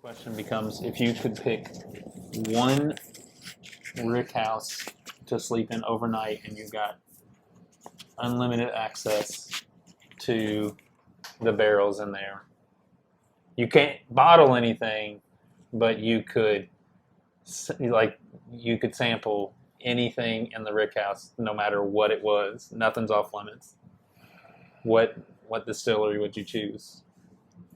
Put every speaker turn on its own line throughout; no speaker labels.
Question becomes, if you could pick one rick house to sleep in overnight and you've got unlimited access to the barrels in there. You can't bottle anything, but you could sample anything in the rick house, no matter what it was. Nothing's off limits. What distillery would you choose?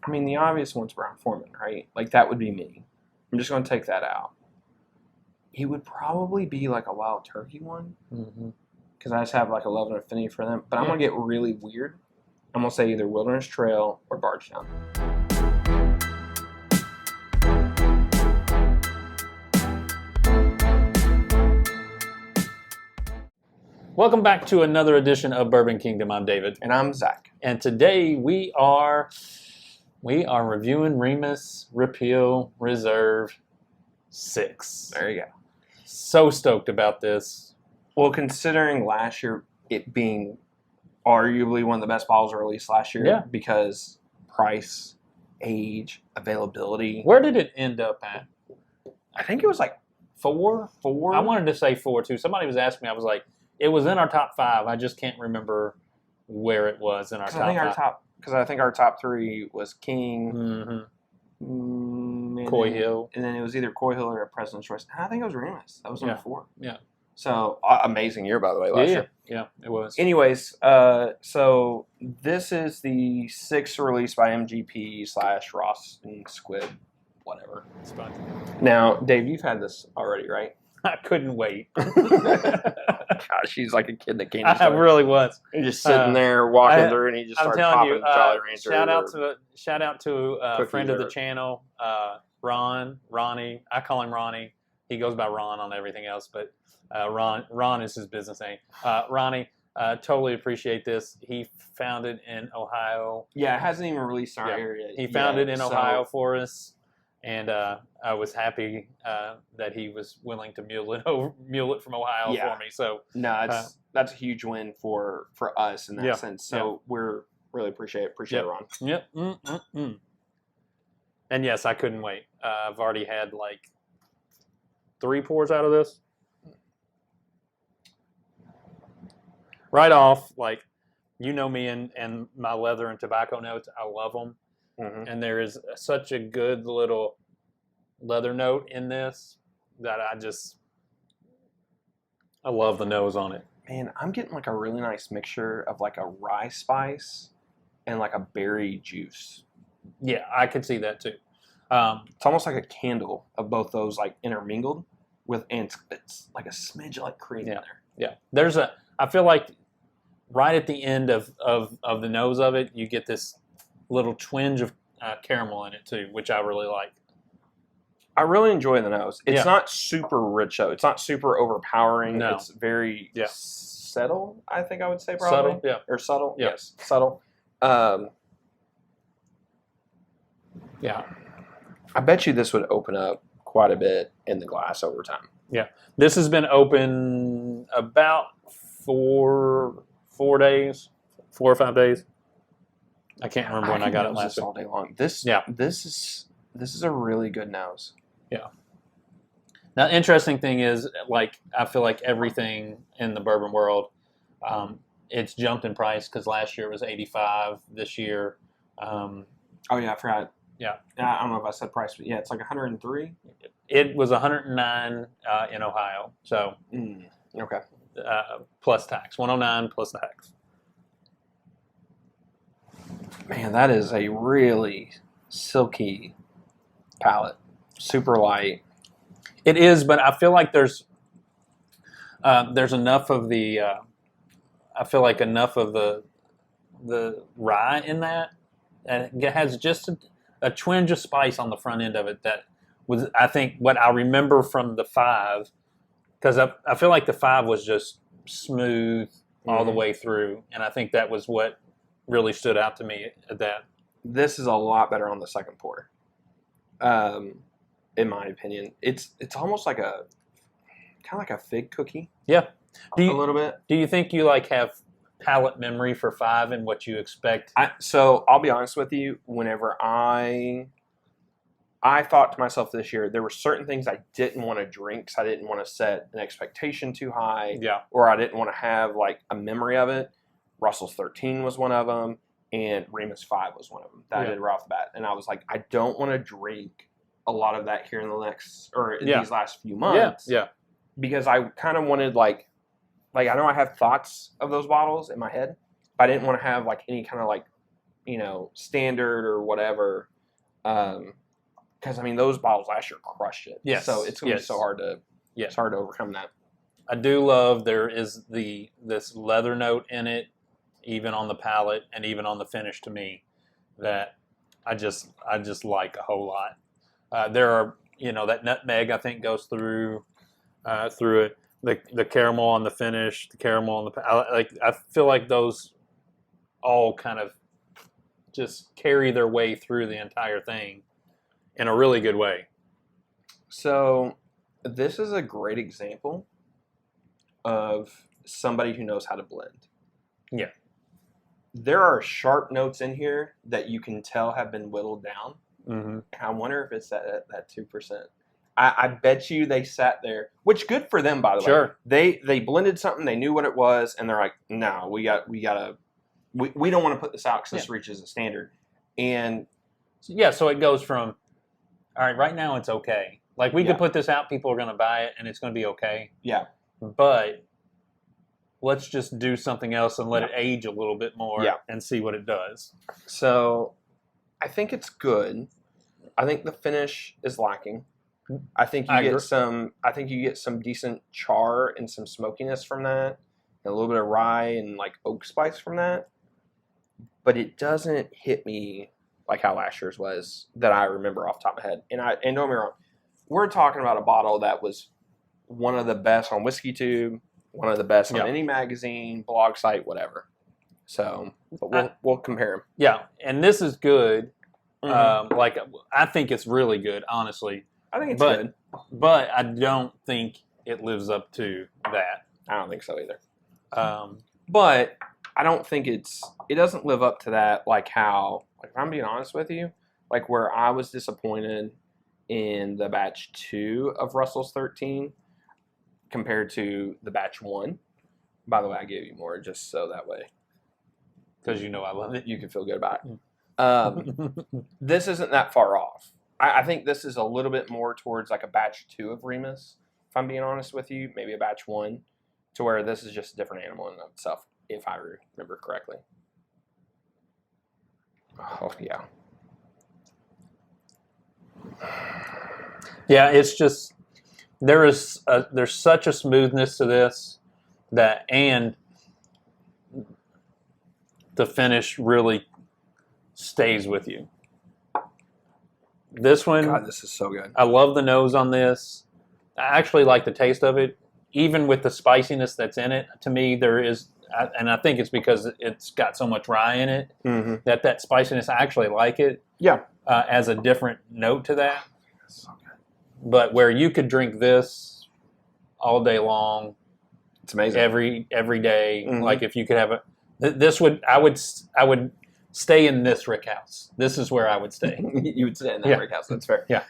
I mean, the obvious one's Brown-Forman, right? Like, that would be me. I'm just going to take that out. It would probably be like a Wild Turkey one, because I just have like a love and affinity for them. But I'm going to get really weird. I'm going to say either Wilderness Trail or Bardstown.
Welcome back to another edition of Bourbon Kingdom. I'm David.
And I'm Zach.
And today we are reviewing Remus Repeal Reserve 6.
There you go.
So stoked about this.
Well, considering last year it being arguably one of the best bottles released last year, because price, age, availability.
Where did it end up at?
I think it was like 4.
I wanted to say 4 too. Somebody was asking me, I was like, it was in our top 5. I just can't remember where it was in our top 5.
Because I think our top 3 was King,
Coy Hill.
And then it was either Coy Hill or President's Choice. And I think it was Remus. That was number 4.
Yeah.
So, amazing year, by the way, last year.
Yeah, it was.
Anyways, so this is the 6th release by MGP / Ross and Squid, whatever.
It's fun.
Now, Dave, you've had this already, right?
I couldn't wait.
Gosh, she's like a kid that came.
I really was.
You're just sitting there walking through, and he just started popping Jolly Rancher.
Shout out to a friend of the channel, Ronnie. I call him Ronnie. He goes by Ron on everything else, but Ron is his business name. Ronnie, totally appreciate this. He found it in Ohio.
Yeah, it hasn't even released in our area.
He found it in Ohio for us. And I was happy that he was willing to mule it from Ohio for me. So
no, that's a huge win for us in that sense. So we're really appreciate it, Ron.
Yep. And yes, I couldn't wait. I've already had like 3 pours out of this. Right off, like, you know me and my leather and tobacco notes. I love them. And there is such a good little leather note in this that I love the nose on it.
Man, I'm getting like a really nice mixture of like a rye spice and like a berry juice.
Yeah, I could see that too.
It's almost like a candle of both those like intermingled with, and it's like a smidge of like cream in there.
Yeah, I feel like right at the end of the nose of it, you get this little twinge of caramel in it too, which I really like.
I really enjoy the nose. It's not super rich though. It's not super overpowering.
No.
It's very subtle, I think I would say probably.
Subtle,
Or subtle,
yes.
Subtle.
Yeah.
I bet you this would open up quite a bit in the glass over time.
Yeah. This has been open about 4 days, 4 or 5 days. I can't remember when I got it last week.
All day long. This is a really good nose.
Yeah. Now, the interesting thing is, like, I feel like everything in the bourbon world, it's jumped in price because last year it was $85. This year,
oh yeah, I forgot.
Yeah,
I don't know if I said price, but yeah, it's like 103.
It was 109 in Ohio. So
okay,
plus tax, 109 plus tax.
Man, that is a really silky palate. Super light.
It is, but I feel like there's enough of the the rye in that, and it has just a twinge of spice on the front end of it that was, I think, what I remember from the 5, because I feel like the 5 was just smooth all the way through, and I think that was what really stood out to me at that.
This is a lot better on the second pour. In my opinion, it's almost like kind of like a fig cookie.
Yeah,
a little bit.
Do you think you like have palate memory for 5 and what you expect?
So I'll be honest with you. Whenever I I thought to myself this year, there were certain things I didn't want to drink because I didn't want to set an expectation too high, or I didn't want to have like a memory of it. Russell's 13 was one of them, and Remus 5 was one of them that I did right off the bat. And I was like, I don't want to drink a lot of that here in the next, or in these last few months. Because I kind of wanted like I know I have thoughts of those bottles in my head, but I didn't want to have like any kind of like, standard or whatever. Because I mean, those bottles last year crushed it.
Yes.
So it's gonna be so hard to it's hard to overcome that.
I do love there is this leather note in it, even on the palate and even on the finish to me, that I just like a whole lot. There are that nutmeg I think goes through it. The caramel on the finish, the caramel on the I feel like those all kind of just carry their way through the entire thing in a really good way.
So this is a great example of somebody who knows how to blend.
Yeah.
There are sharp notes in here that you can tell have been whittled down.
Mm-hmm.
I wonder if it's that 2%. I bet you they sat there, which good for them, by the way. They blended something, they knew what it was, and they're like, no, we don't want to put this out because this reaches a standard. And
so it goes from, all right now it's okay. Like we could put this out, people are going to buy it, and it's going to be okay.
Yeah.
But let's just do something else and let it age a little bit more and see what it does.
So I think it's good. I think the finish is lacking. I think you get some decent char and some smokiness from that, and a little bit of rye and like oak spice from that. But it doesn't hit me like how last year's was that I remember off the top of my head. And don't get me wrong, we're talking about a bottle that was one of the best on Whiskey Tube, one of the best on any magazine, blog site, whatever. So, but we'll compare them.
Yeah, and this is good. Mm-hmm. I think it's really good, honestly.
I think it's good.
But I don't think it lives up to that.
I don't think so either. But I don't think it doesn't live up to that like how, like if I'm being honest with you, like where I was disappointed in the batch 2 of Russell's 13 compared to the batch 1. By the way, I gave you more just so that way.
Because I love it.
You can feel good about it. This isn't that far off. I think this is a little bit more towards like a batch 2 of Remus, if I'm being honest with you. Maybe a batch 1, to where this is just a different animal in and of itself, if I remember correctly. Oh, yeah.
Yeah, it's just, there's such a smoothness to this and the finish really stays with you. This one,
God, this is so good.
I love the nose on this. I actually like the taste of it, even with the spiciness that's in it. To me, there is, and I think it's because it's got so much rye in it, that spiciness, I actually like it.
Yeah.
As a different note to that.
That's so good.
But where you could drink this all day long,
it's amazing.
Every day. Like if you could have I would stay in this rick house. This is where I would stay.
You would stay in that rick house. That's fair.
Yeah.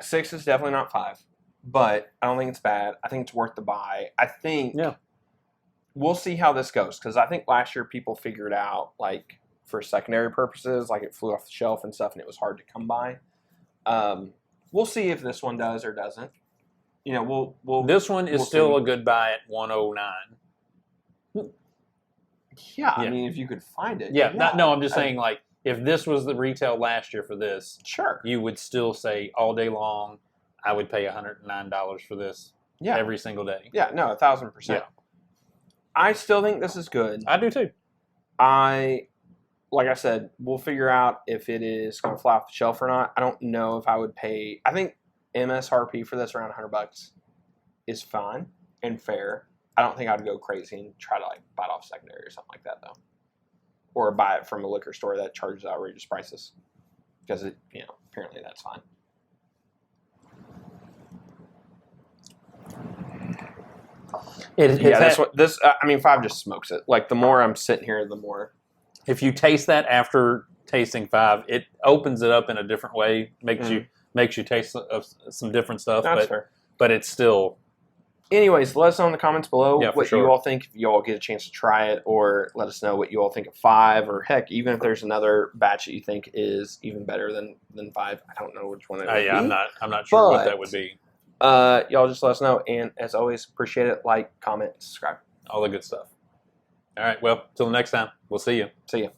6 is definitely not 5, but I don't think it's bad. I think it's worth the buy. I think we'll see how this goes, because I think last year people figured out, like, for secondary purposes, like it flew off the shelf and stuff, and it was hard to come by. We'll see if this one does or doesn't.
This one is still a good buy at $109.
Yeah, I mean, if you could find it.
I'm just saying, like, if this was the retail last year for this,
sure,
you would still say all day long, I would pay $109 for this every single day.
Yeah, no, 1,000%. Yeah. I still think this is good.
I do too.
Like I said, we'll figure out if it is going to fly off the shelf or not. I don't know if I would pay. I think MSRP for this around $100 is fine and fair. I don't think I'd go crazy and try to like buy it off secondary or something like that though, or buy it from a liquor store that charges outrageous prices, because apparently that's fine.
This
5 just smokes it. Like the more I'm sitting here, the more.
If you taste that after tasting 5. It opens it up in a different way, makes
Mm-hmm.
you taste some different stuff.
That's fair.
But it's still.
Anyways, let us know in the comments below what
sure.
you all think, if you all get a chance to try it, or let us know what you all think of 5, or heck, even if there's another batch that you think is even better than 5. I don't know which one it would be.
I'm not sure what that would be.
Y'all just let us know, and as always, appreciate it. Like, comment, subscribe.
All the good stuff. All right, well, till next time, we'll see you.
See ya.